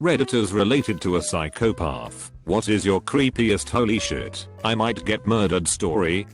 Redditors related to a psychopath. What is your creepiest holy shit, I might get murdered story?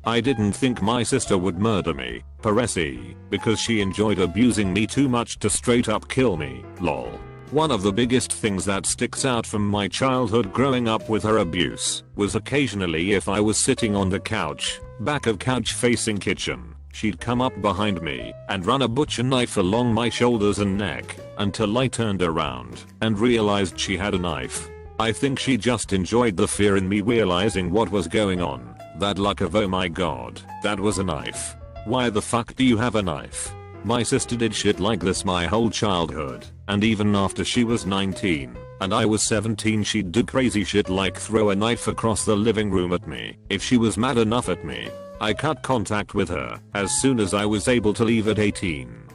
I didn't think my sister would murder me, Paresi, because she enjoyed abusing me too much to straight up kill me, lol. One of the biggest things that sticks out from my childhood growing up with her abuse was occasionally if I was sitting on the couch, back of couch facing kitchen, she'd come up behind me and run a butcher knife along my shoulders and neck until I turned around and realized she had a knife. I think she just enjoyed the fear in me realizing what was going on. That look of oh my god, that was a knife. Why the fuck do you have a knife? My sister did shit like this my whole childhood, and even after she was 19 and I was 17 she'd do crazy shit like throw a knife across the living room at me. If she was mad enough at me, I cut contact with her as soon as I was able to leave at 18.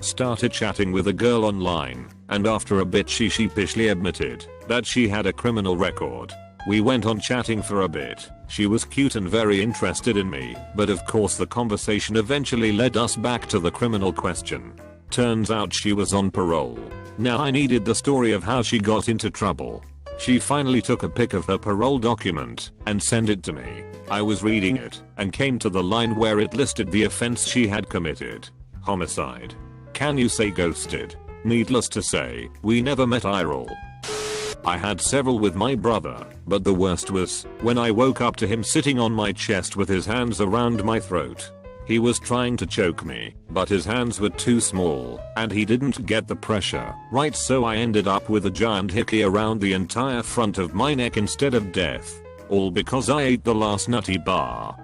Started chatting with a girl online, and after a bit she sheepishly admitted that she had a criminal record. We went on chatting for a bit. She was cute and very interested in me, but of course the conversation eventually led us back to the criminal question. Turns out she was on parole. Now I needed the story of how she got into trouble. She finally took a pic of her parole document and sent it to me. I was reading it and came to the line where it listed the offense she had committed. Homicide. Can you say ghosted? Needless to say, we never met IRL. I had several with my brother, but the worst was when I woke up to him sitting on my chest with his hands around my throat. He was trying to choke me, but his hands were too small, and he didn't get the pressure right, so I ended up with a giant hickey around the entire front of my neck instead of death. All because I ate the last nutty bar.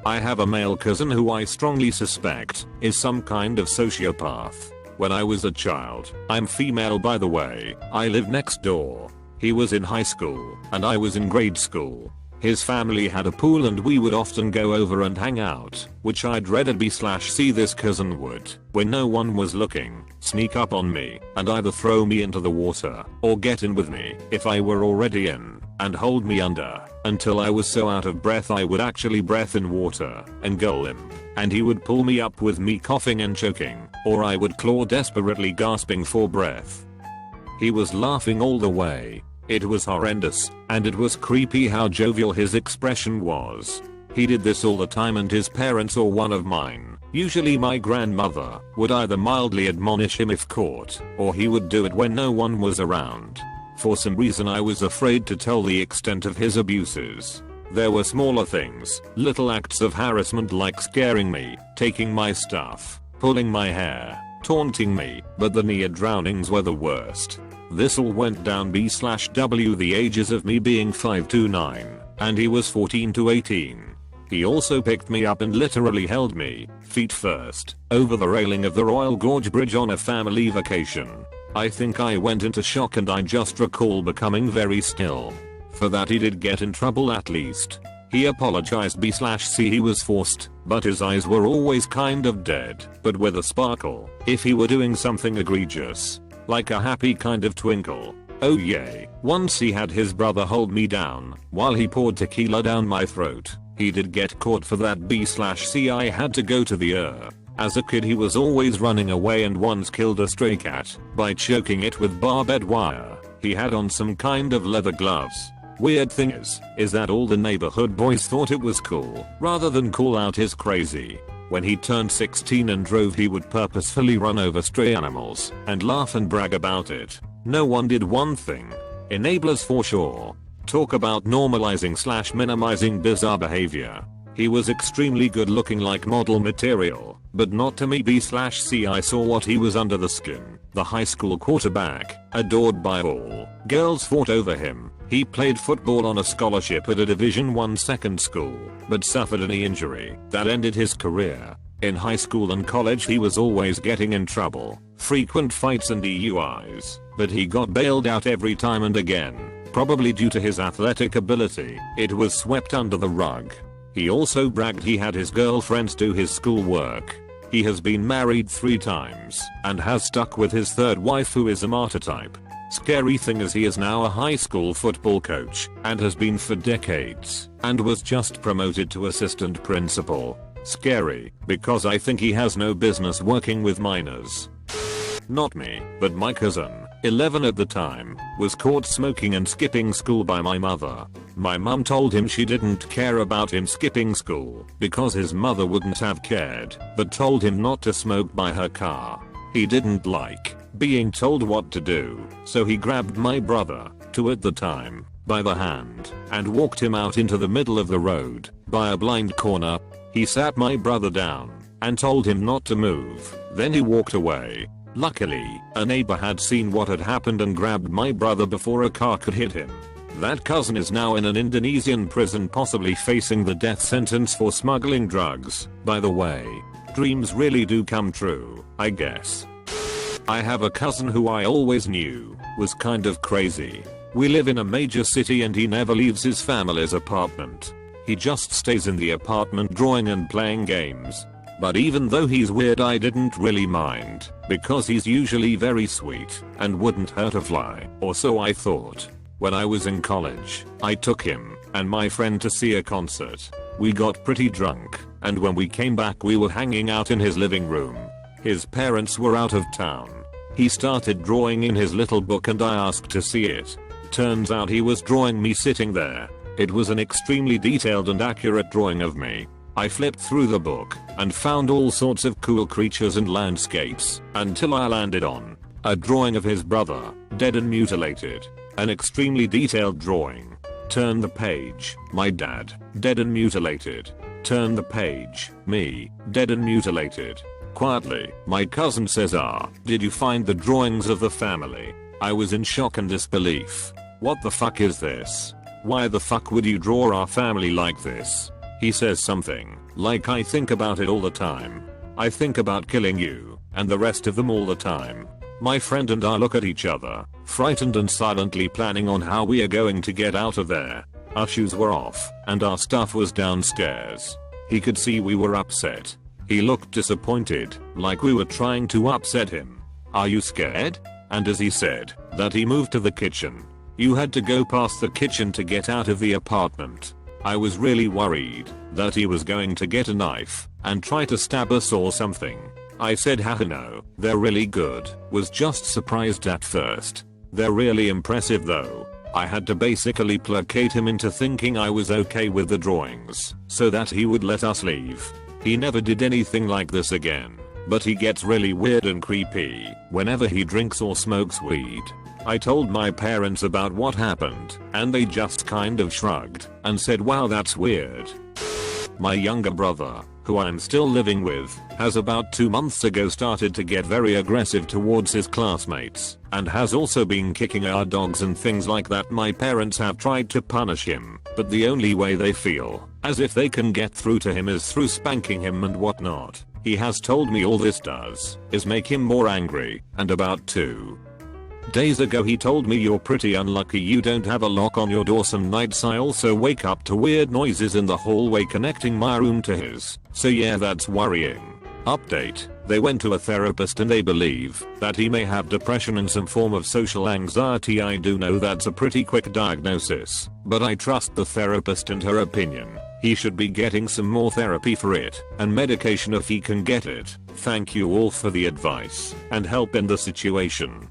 I have a male cousin who I strongly suspect is some kind of sociopath. When I was a child, I'm female by the way, I lived next door. He was in high school, and I was in grade school. His family had a pool and we would often go over and hang out, which I'd rather B/C this cousin would, when no one was looking, sneak up on me and either throw me into the water or get in with me if I were already in, and hold me under until I was so out of breath I would actually breath in water and go limp, and he would pull me up with me coughing and choking, or I would claw desperately gasping for breath. He was laughing all the way. It was horrendous, and it was creepy how jovial his expression was. He did this all the time and his parents or one of mine, usually my grandmother, would either mildly admonish him if caught, or he would do it when no one was around. For some reason I was afraid to tell the extent of his abuses. There were smaller things, little acts of harassment like scaring me, taking my stuff, pulling my hair, taunting me, but the near drownings were the worst. This all went down B/W the ages of me being 5 to 9, and he was 14 to 18. He also picked me up and literally held me, feet first, over the railing of the Royal Gorge Bridge on a family vacation. I think I went into shock and I just recall becoming very still. For that he did get in trouble at least. He apologized B/C he was forced, but his eyes were always kind of dead, but with a sparkle, if he were doing something egregious. Like a happy kind of twinkle. Oh yay. Once he had his brother hold me down while he poured tequila down my throat. He did get caught for that B/C I had to go to the As a kid he was always running away and once killed a stray cat by choking it with barbed wire. He had on some kind of leather gloves. Weird thing is that all the neighborhood boys thought it was cool rather than call out his crazy. When he turned 16 and drove he would purposefully run over stray animals and laugh and brag about it. No one did one thing. Enablers for sure. Talk about normalizing/minimizing bizarre behavior. He was extremely good looking like model material, but not to me B/C I saw what he was under the skin. The high school quarterback, adored by all. Girls fought over him. He played football on a scholarship at a Division I second school, but suffered a knee injury that ended his career. In high school and college he was always getting in trouble, frequent fights and DUIs, but he got bailed out every time and again, probably due to his athletic ability. It was swept under the rug. He also bragged he had his girlfriends do his schoolwork. He has been married 3 times and has stuck with his third wife who is a martyr type. Scary thing is he is now a high school football coach and has been for decades and was just promoted to assistant principal. Scary, because I think he has no business working with minors. Not me, but my cousin. 11 at the time, was caught smoking and skipping school by my mother. My mum told him she didn't care about him skipping school because his mother wouldn't have cared, but told him not to smoke by her car. He didn't like being told what to do, so he grabbed my brother, 2 at the time, by the hand and walked him out into the middle of the road by a blind corner. He sat my brother down and told him not to move. Then he walked away. Luckily, a neighbor had seen what had happened and grabbed my brother before a car could hit him. That cousin is now in an Indonesian prison, possibly facing the death sentence for smuggling drugs. By the way, dreams really do come true, I guess. I have a cousin who I always knew was kind of crazy. We live in a major city and he never leaves his family's apartment. He just stays in the apartment drawing and playing games. But even though he's weird, I didn't really mind, because he's usually very sweet and wouldn't hurt a fly, or so I thought. When I was in college, I took him and my friend to see a concert. We got pretty drunk, and when we came back we were hanging out in his living room. His parents were out of town. He started drawing in his little book and I asked to see it. Turns out he was drawing me sitting there. It was an extremely detailed and accurate drawing of me. I flipped through the book and found all sorts of cool creatures and landscapes until I landed on a drawing of his brother, dead and mutilated. An extremely detailed drawing. Turn the page, my dad, dead and mutilated. Turn the page, me, dead and mutilated. Quietly, my cousin says, did you find the drawings of the family? I was in shock and disbelief. What the fuck is this? Why the fuck would you draw our family like this? He says something like, I think about it all the time. I think about killing you and the rest of them all the time. My friend and I look at each other, frightened and silently planning on how we are going to get out of there. Our shoes were off and our stuff was downstairs. He could see we were upset. He looked disappointed, like we were trying to upset him. Are you scared? And as he said that he moved to the kitchen. You had to go past the kitchen to get out of the apartment. I was really worried that he was going to get a knife and try to stab us or something. I said, haha, no, they're really good. Was just surprised at first. They're really impressive though. I had to basically placate him into thinking I was okay with the drawings so that he would let us leave. He never did anything like this again, but he gets really weird and creepy whenever he drinks or smokes weed. I told my parents about what happened and they just kind of shrugged and said, wow, that's weird. My younger brother, who I'm still living with, has about 2 months ago started to get very aggressive towards his classmates and has also been kicking our dogs and things like that. My parents have tried to punish him, but the only way they feel as if they can get through to him is through spanking him and whatnot. He has told me all this does is make him more angry, and about 2 days ago he told me, you're pretty unlucky you don't have a lock on your door. Some nights I also wake up to weird noises in the hallway connecting my room to his, so yeah, that's worrying. Update, they went to a therapist and they believe that he may have depression and some form of social anxiety. I do know that's a pretty quick diagnosis, but I trust the therapist and her opinion. He should be getting some more therapy for it and medication if he can get it. Thank you all for the advice and help in the situation.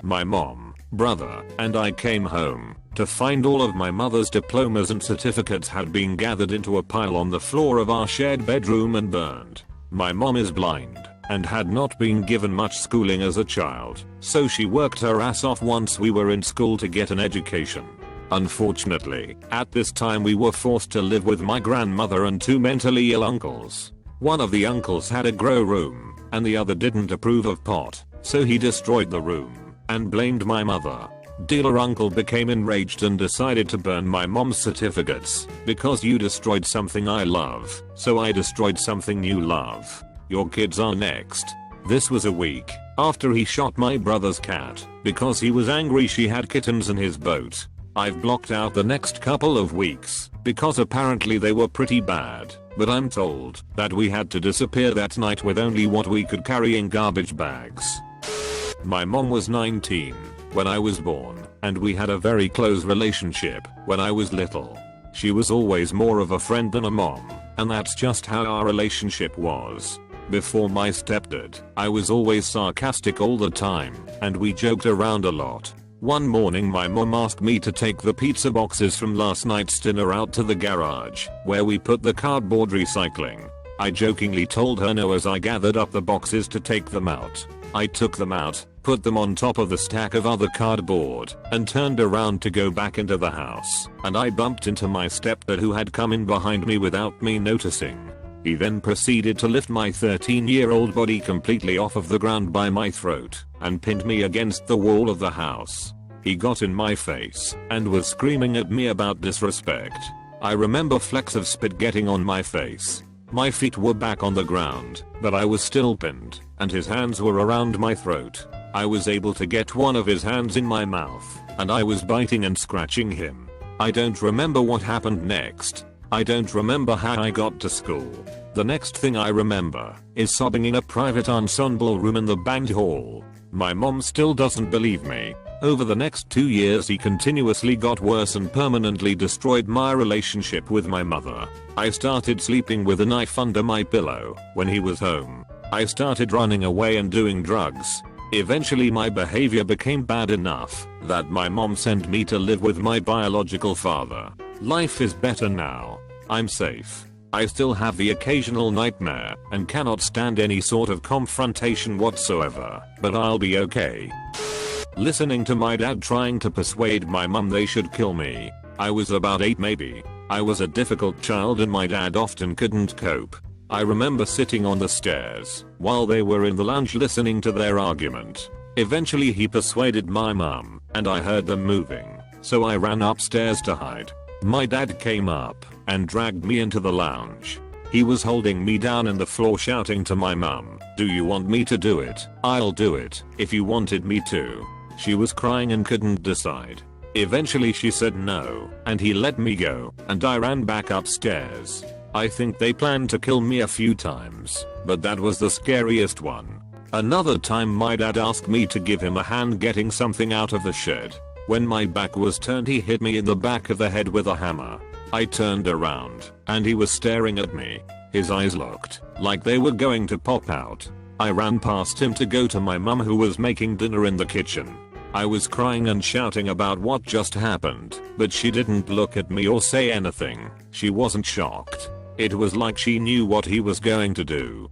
My mom, brother, and I came home to find all of my mother's diplomas and certificates had been gathered into a pile on the floor of our shared bedroom and burned. My mom is blind and had not been given much schooling as a child, so she worked her ass off once we were in school to get an education. Unfortunately, at this time we were forced to live with my grandmother and 2 mentally ill uncles. One of the uncles had a grow room and the other didn't approve of pot, so he destroyed the room and blamed my mother. Dealer uncle became enraged and decided to burn my mom's certificates. Because you destroyed something I love, so I destroyed something you love. Your kids are next. This was a week after he shot my brother's cat because he was angry she had kittens in his boat. I've blocked out the next couple of weeks because apparently they were pretty bad, but I'm told that we had to disappear that night with only what we could carry in garbage bags. My mom was 19 when I was born, and we had a very close relationship when I was little. She was always more of a friend than a mom, and that's just how our relationship was. Before my stepdad, I was always sarcastic all the time, and we joked around a lot. One morning my mom asked me to take the pizza boxes from last night's dinner out to the garage, where we put the cardboard recycling. I jokingly told her no as I gathered up the boxes to take them out. I took them out, put them on top of the stack of other cardboard, and turned around to go back into the house, and I bumped into my stepdad who had come in behind me without me noticing. He then proceeded to lift my 13-year-old body completely off of the ground by my throat, and pinned me against the wall of the house. He got in my face, and was screaming at me about disrespect. I remember flecks of spit getting on my face. My feet were back on the ground, but I was still pinned, and his hands were around my throat. I was able to get one of his hands in my mouth, and I was biting and scratching him. I don't remember what happened next. I don't remember how I got to school. The next thing I remember is sobbing in a private ensemble room in the band hall. My mom still doesn't believe me. Over the next 2 years he continuously got worse and permanently destroyed my relationship with my mother. I started sleeping with a knife under my pillow when he was home. I started running away and doing drugs. Eventually my behavior became bad enough that my mom sent me to live with my biological father. Life is better now. I'm safe. I still have the occasional nightmare and cannot stand any sort of confrontation whatsoever, but I'll be okay. Listening to my dad trying to persuade my mum they should kill me. I was about 8 maybe. I was a difficult child and my dad often couldn't cope. I remember sitting on the stairs while they were in the lounge listening to their argument. Eventually he persuaded my mum, and I heard them moving, so I ran upstairs to hide. My dad came up and dragged me into the lounge. He was holding me down in the floor shouting to my mum, "Do you want me to do it? I'll do it, if you wanted me to." She was crying and couldn't decide. Eventually she said no, and he let me go, and I ran back upstairs. I think they planned to kill me a few times, but that was the scariest one. Another time my dad asked me to give him a hand getting something out of the shed. When my back was turned he hit me in the back of the head with a hammer. I turned around, and he was staring at me. His eyes looked like they were going to pop out. I ran past him to go to my mum who was making dinner in the kitchen. I was crying and shouting about what just happened, but she didn't look at me or say anything. She wasn't shocked. It was like she knew what he was going to do.